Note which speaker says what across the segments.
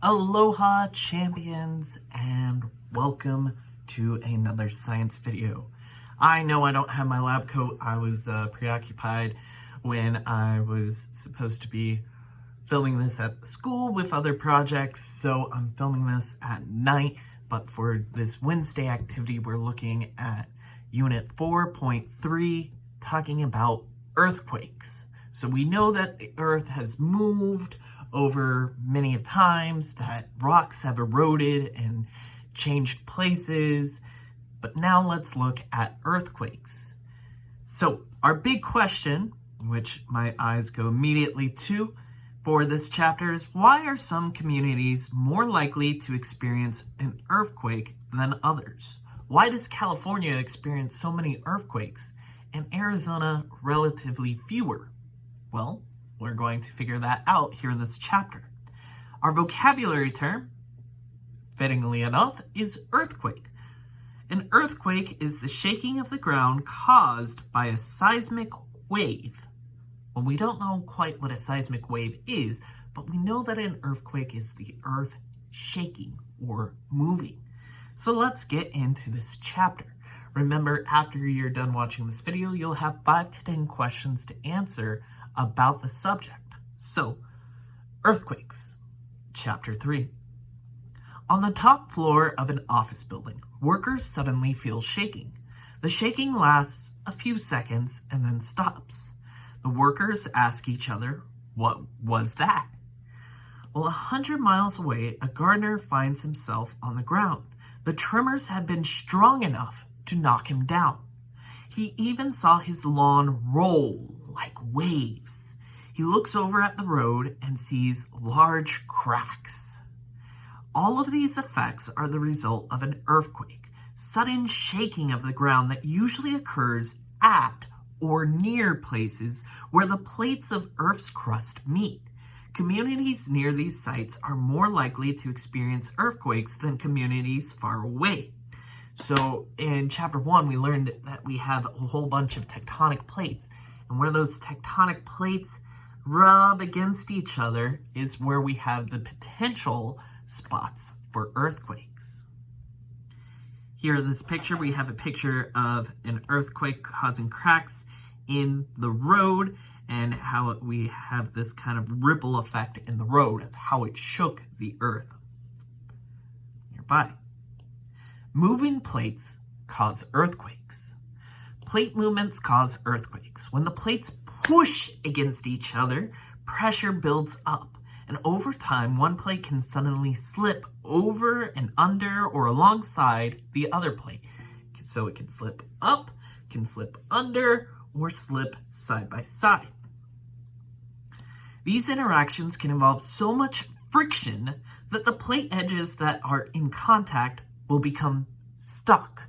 Speaker 1: Aloha champions, and welcome to another science video. I know I don't have my lab coat. I was preoccupied when I was supposed to be filming this at school with other projects, so I'm filming this at night. But for this Wednesday activity, we're looking at Unit 4.3, talking about earthquakes. So we know that the Earth has moved over many of times, that rocks have eroded and changed places, but now let's look at earthquakes. So our big question, which my eyes go immediately to for this chapter, is why are some communities more likely to experience an earthquake than others? Why does California experience so many earthquakes and Arizona relatively fewer? Well, we're going to figure that out here in this chapter. Our vocabulary term, fittingly enough, is earthquake. An earthquake is the shaking of the ground caused by a seismic wave. Well, we don't know quite what a seismic wave is, but we know that an earthquake is the earth shaking or moving. So let's get into this chapter. Remember, after you're done watching this video, you'll have 5 to 10 questions to answer about the subject. So, earthquakes, Chapter 3. On the top floor of an office building, workers suddenly feel shaking. The shaking lasts a few seconds and then stops. The workers ask each other, "What was that?" Well, 100 miles away, a gardener finds himself on the ground. The tremors had been strong enough to knock him down. He even saw his lawn roll like waves. He looks over at the road and sees large cracks. All of these effects are the result of an earthquake, sudden shaking of the ground that usually occurs at or near places where the plates of Earth's crust meet. Communities near these sites are more likely to experience earthquakes than communities far away. So in Chapter 1, we learned that we have a whole bunch of tectonic plates. And where those tectonic plates rub against each other is where we have the potential spots for earthquakes. Here in this picture, we have a picture of an earthquake causing cracks in the road and how we have this kind of ripple effect in the road of how it shook the earth nearby. Moving plates cause earthquakes. Plate movements cause earthquakes. When the plates push against each other, pressure builds up, and over time, one plate can suddenly slip over and under or alongside the other plate. So it can slip up, can slip under, or slip side by side. These interactions can involve so much friction that the plate edges that are in contact will become stuck.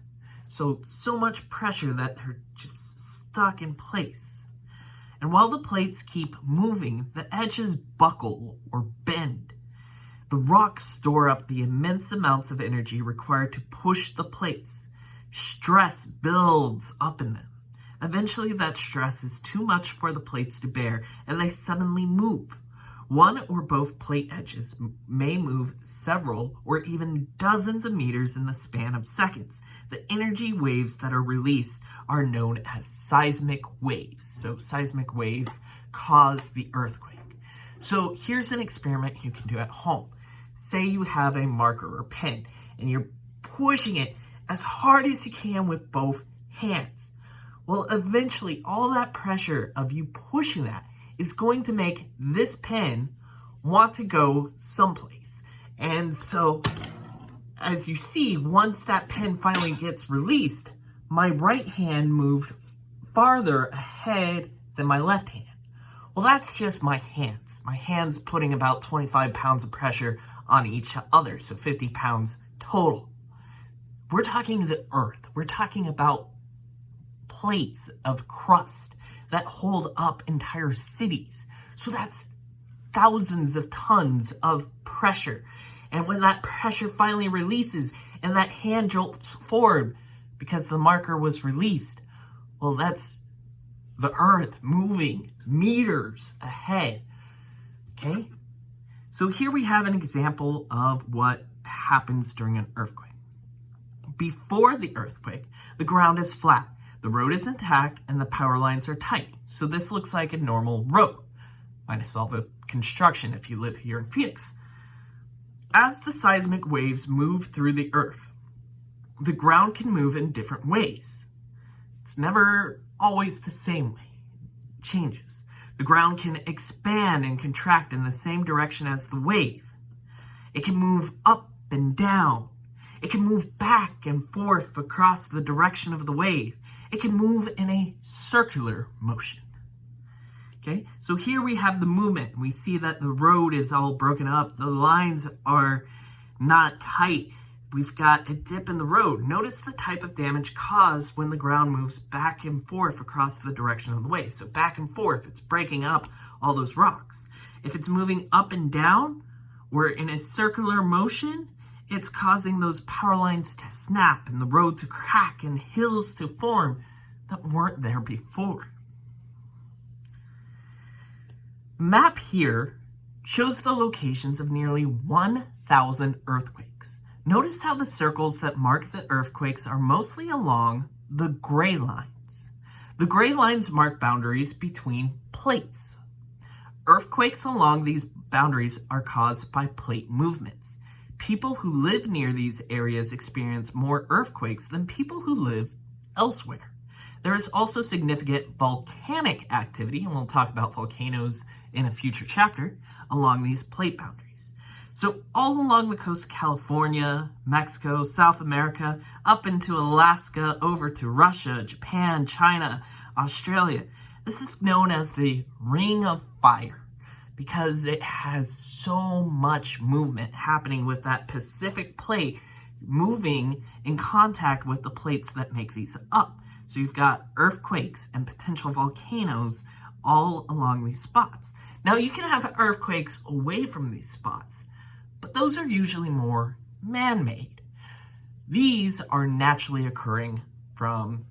Speaker 1: So much pressure that they're just stuck in place. And while the plates keep moving, the edges buckle or bend. The rocks store up the immense amounts of energy required to push the plates. Stress builds up in them. Eventually, that stress is too much for the plates to bear, and they suddenly move. One or both plate edges may move several or even dozens of meters in the span of seconds. The energy waves that are released are known as seismic waves. So seismic waves cause the earthquake. So here's an experiment you can do at home. Say you have a marker or pen and you're pushing it as hard as you can with both hands. Well, eventually all that pressure of you pushing that is going to make this pen want to go someplace. And so, as you see, once that pen finally gets released, my right hand moved farther ahead than my left hand. Well, that's just my hands. My hands putting about 25 pounds of pressure on each other, so 50 pounds total. We're talking the earth. We're talking about plates of crust that hold up entire cities. So that's thousands of tons of pressure. And when that pressure finally releases and that hand jolts forward because the marker was released, well, that's the earth moving meters ahead. Okay? So here we have an example of what happens during an earthquake. Before the earthquake, the ground is flat, the road is intact, and the power lines are tight. So this looks like a normal road, minus all the construction if you live here in Phoenix. As the seismic waves move through the earth, the ground can move in different ways. It's never always the same way. It changes. The ground can expand and contract in the same direction as the wave. It can move up and down. It can move back and forth across the direction of the wave. It can move in a circular motion. Okay, so here we have the movement. We see that the road is all broken up. The lines are not tight. We've got a dip in the road. Notice the type of damage caused when the ground moves back and forth across the direction of the wave. So back and forth, it's breaking up all those rocks. If it's moving up and down, or in a circular motion, it's causing those power lines to snap and the road to crack and hills to form that weren't there before. The map here shows the locations of nearly 1,000 earthquakes. Notice how the circles that mark the earthquakes are mostly along the gray lines. The gray lines mark boundaries between plates. Earthquakes along these boundaries are caused by plate movements. People who live near these areas experience more earthquakes than people who live elsewhere. There is also significant volcanic activity, and we'll talk about volcanoes in a future chapter, along these plate boundaries. So all along the coast of California, Mexico, South America, up into Alaska, over to Russia, Japan, China, Australia, this is known as the Ring of Fire because it has so much movement happening with that Pacific plate moving in contact with the plates that make these up. So you've got earthquakes and potential volcanoes all along these spots. Now you can have earthquakes away from these spots, but those are usually more man-made. These are naturally occurring from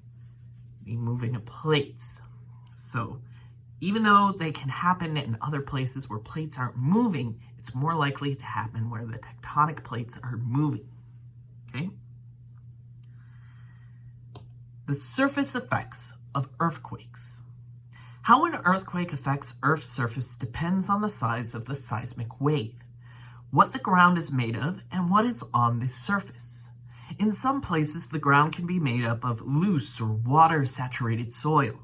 Speaker 1: the moving of plates. So even though they can happen in other places where plates aren't moving, it's more likely to happen where the tectonic plates are moving. Okay? The surface effects of earthquakes. How an earthquake affects Earth's surface depends on the size of the seismic wave, what the ground is made of, and what is on the surface. In some places, the ground can be made up of loose or water-saturated soil.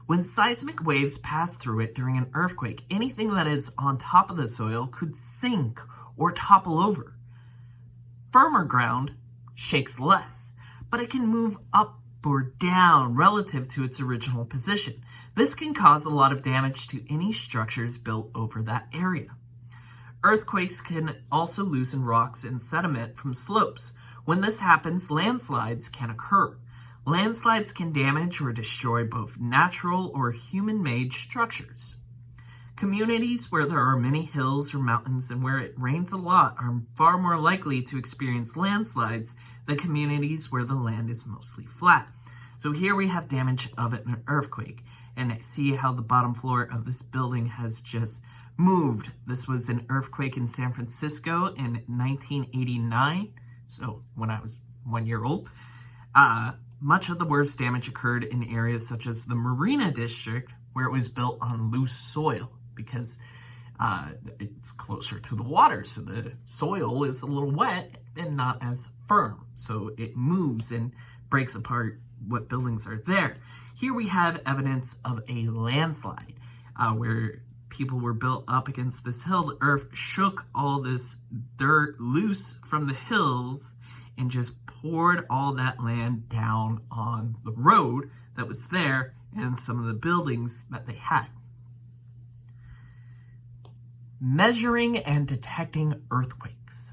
Speaker 1: When seismic waves pass through it during an earthquake, anything that is on top of the soil could sink or topple over. Firmer ground shakes less, but it can move up or down relative to its original position. This can cause a lot of damage to any structures built over that area. Earthquakes can also loosen rocks and sediment from slopes. When this happens, landslides can occur. Landslides can damage or destroy both natural or human-made structures. Communities where there are many hills or mountains and where it rains a lot are far more likely to experience landslides than communities where the land is mostly flat. So here we have damage of an earthquake, and see how the bottom floor of this building has just moved. This was an earthquake in San Francisco in 1989, so when I was 1 year old. Much of the worst damage occurred in areas such as the Marina District, where it was built on loose soil because it's closer to the water, so the soil is a little wet and not as firm. So it moves and breaks apart what buildings are there. Here we have evidence of a landslide where people were built up against this hill. The earth shook all this dirt loose from the hills and just poured all that land down on the road that was there and some of the buildings that they had. Measuring and detecting earthquakes.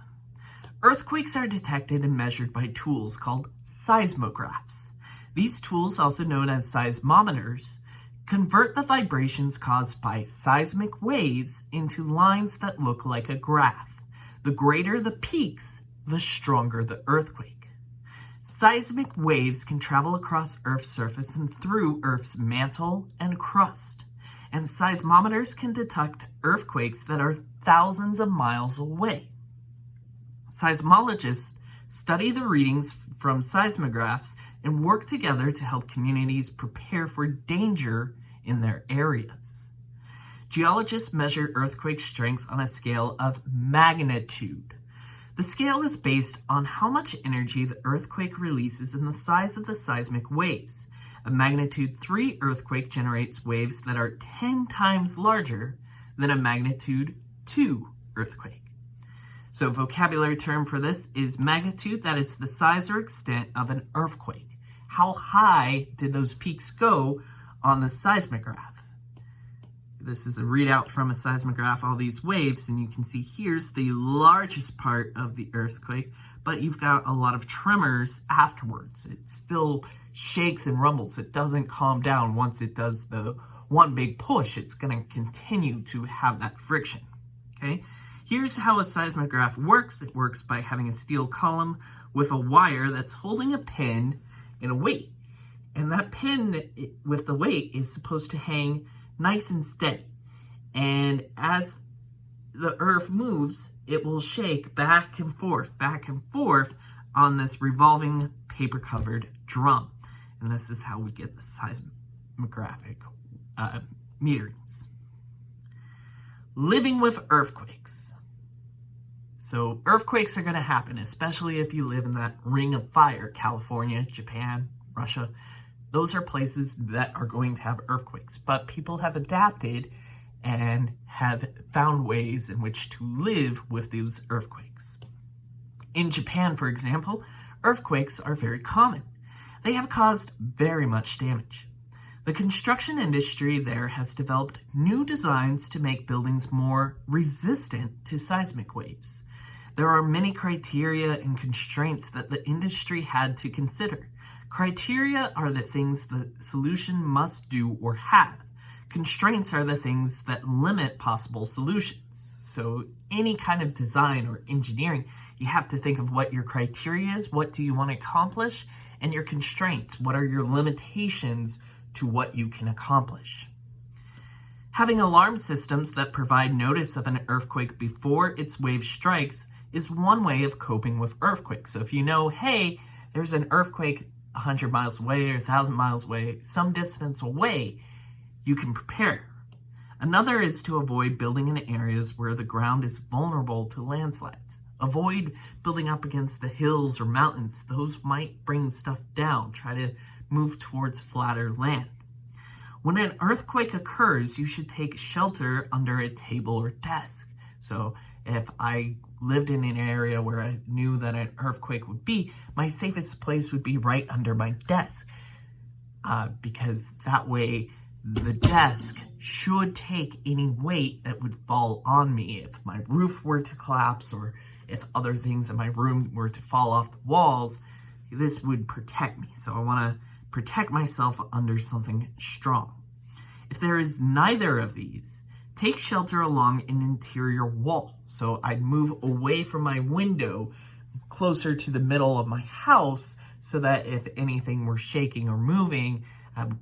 Speaker 1: Earthquakes are detected and measured by tools called seismographs. These tools, also known as seismometers, convert the vibrations caused by seismic waves into lines that look like a graph. The greater the peaks, the stronger the earthquake. Seismic waves can travel across Earth's surface and through Earth's mantle and crust. and seismometers can detect earthquakes that are thousands of miles away. Seismologists study the readings from seismographs and work together to help communities prepare for danger in their areas. Geologists measure earthquake strength on a scale of magnitude. The scale is based on how much energy the earthquake releases and the size of the seismic waves. A magnitude 3 earthquake generates waves that are 10 times larger than a magnitude 2 earthquake. So vocabulary term for this is magnitude, that is the size or extent of an earthquake. How high did those peaks go on the seismograph? This is a readout from a seismograph, all these waves, and you can see here's the largest part of the earthquake, but you've got a lot of tremors afterwards. It still shakes and rumbles. It doesn't calm down once it does the one big push. It's going to continue to have that friction, okay? Here's how a seismograph works. It works by having a steel column with a wire that's holding a pin and a weight. And that pin with the weight is supposed to hang nice and steady. And as the earth moves, it will shake back and forth on this revolving paper-covered drum. And this is how we get the seismographic meterings. Living with earthquakes. So earthquakes are going to happen, especially if you live in that ring of fire, California, Japan, Russia. Those are places that are going to have earthquakes, but people have adapted and have found ways in which to live with those earthquakes. In Japan, for example, earthquakes are very common. They have caused very much damage. The construction industry there has developed new designs to make buildings more resistant to seismic waves. There are many criteria and constraints that the industry had to consider. Criteria are the things the solution must do or have. Constraints are the things that limit possible solutions. So any kind of design or engineering, you have to think of what your criteria is, what do you want to accomplish, and your constraints. What are your limitations to what you can accomplish? Having alarm systems that provide notice of an earthquake before its wave strikes is one way of coping with earthquakes. So if you know, hey, there's an earthquake 100 miles away or 1,000 miles away, some distance away, you can prepare. Another is to avoid building in areas where the ground is vulnerable to landslides. Avoid building up against the hills or mountains. Those might bring stuff down. Try to move towards flatter land. When an earthquake occurs, you should take shelter under a table or desk. So if I lived in an area where I knew that an earthquake would be, my safest place would be right under my desk. Because that way the desk should take any weight that would fall on me. If my roof were to collapse or if other things in my room were to fall off the walls, this would protect me. So I want to protect myself under something strong. If there is neither of these, take shelter along an interior wall. So I'd move away from my window closer to the middle of my house so that if anything were shaking or moving, I'd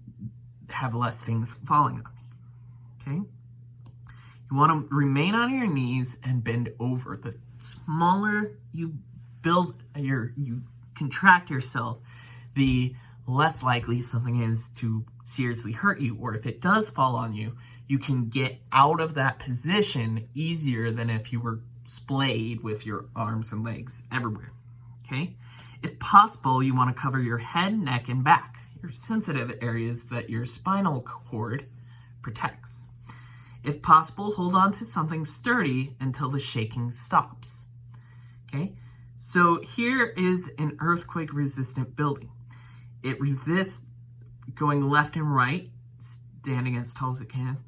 Speaker 1: have less things falling on me. Okay? You want to remain on your knees and bend over. The smaller you contract yourself, the less likely something is to seriously hurt you. Or if it does fall on you, you can get out of that position easier than if you were splayed with your arms and legs everywhere. Okay? If possible, you want to cover your head, neck, and back, your sensitive areas that your spinal cord protects. If possible, hold on to something sturdy until the shaking stops. Okay? So here is an earthquake-resistant building. It resists going left and right, standing as tall as it can.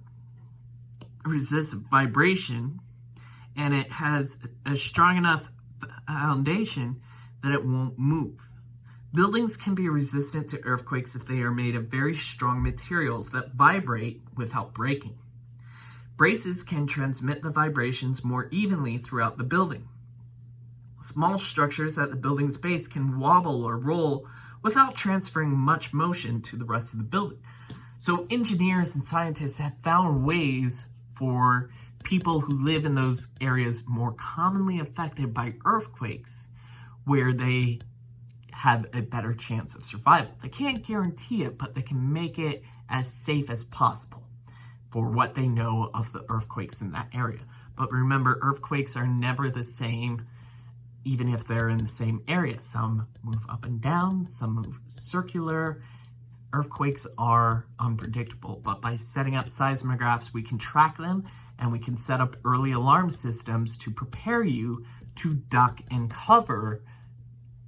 Speaker 1: It resists vibration, and it has a strong enough foundation that it won't move. Buildings can be resistant to earthquakes if they are made of very strong materials that vibrate without breaking. Braces can transmit the vibrations more evenly throughout the building. Small structures at the building's base can wobble or roll without transferring much motion to the rest of the building. So engineers and scientists have found ways for people who live in those areas more commonly affected by earthquakes where they have a better chance of survival. They can't guarantee it, but they can make it as safe as possible for what they know of the earthquakes in that area. But remember, earthquakes are never the same, even if they're in the same area. Some move up and down, some move circular. Earthquakes are unpredictable, but by setting up seismographs, we can track them and we can set up early alarm systems to prepare you to duck and cover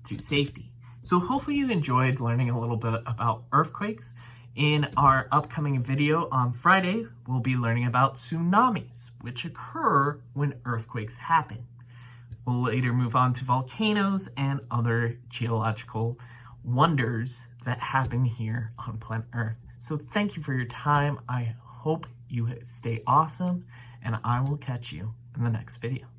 Speaker 1: to safety. So hopefully you enjoyed learning a little bit about earthquakes. In our upcoming video on Friday, we'll be learning about tsunamis, which occur when earthquakes happen. We'll later move on to volcanoes and other geological wonders that happen here on planet Earth. So thank you for your time. I hope you stay awesome, and I will catch you in the next video.